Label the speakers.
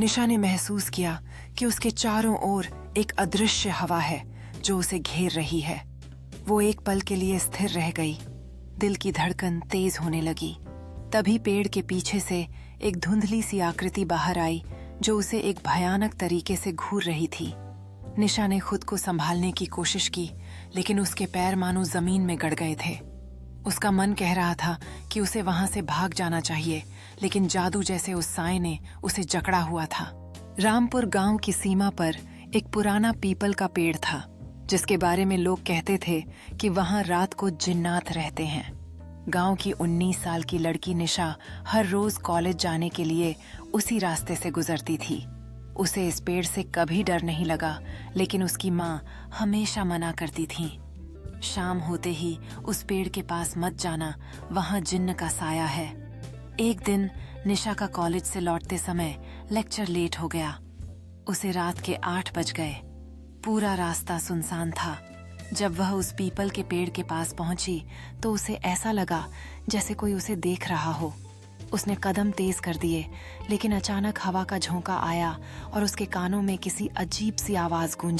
Speaker 1: निशा ने महसूस किया कि उसके चारों ओर एक अदृश्य हवा है जो उसे घेर रही है। वो एक पल के लिए स्थिर रह गई। दिल की धड़कन तेज होने लगी। तभी पेड़ के पीछे से एक धुंधली सी आकृति बाहर आई जो उसे एक भयानक तरीके से घूर रही थी। निशा ने खुद को संभालने की कोशिश की, लेकिन उसके पैर मानो जमीन में गड़ गए थे। उसका मन कह रहा था कि उसे वहां से भाग जाना चाहिए, लेकिन जादू जैसे उस साए ने उसे जकड़ा हुआ था। रामपुर गांव की सीमा पर एक पुराना पीपल का पेड़ था, जिसके बारे में लोग कहते थे कि वहां रात को जिन्नात रहते हैं। गांव की 19 साल की लड़की निशा हर रोज कॉलेज जाने के लिए उसी रास्ते से गुजरती थी। उसे इस पेड़ से कभी डर नहीं लगा, लेकिन उसकी माँ हमेशा मना करती थी। शाम होते ही उस पेड़ के पास मत जाना, वहां जिन्न का साया है। एक दिन निशा का कॉलेज से लौटते समय लेक्चर लेट हो गया। उसे रात के 8 बज गए। पूरा रास्ता सुनसान था। जब वह उस पीपल के पेड़ के पास पहुंची तो उसे ऐसा लगा जैसे कोई उसे देख रहा हो। उसने कदम तेज कर दिए, लेकिन अचानक हवा का झोंका आया और उसके कानों में किसी अजीब सी आवाज गूंजी।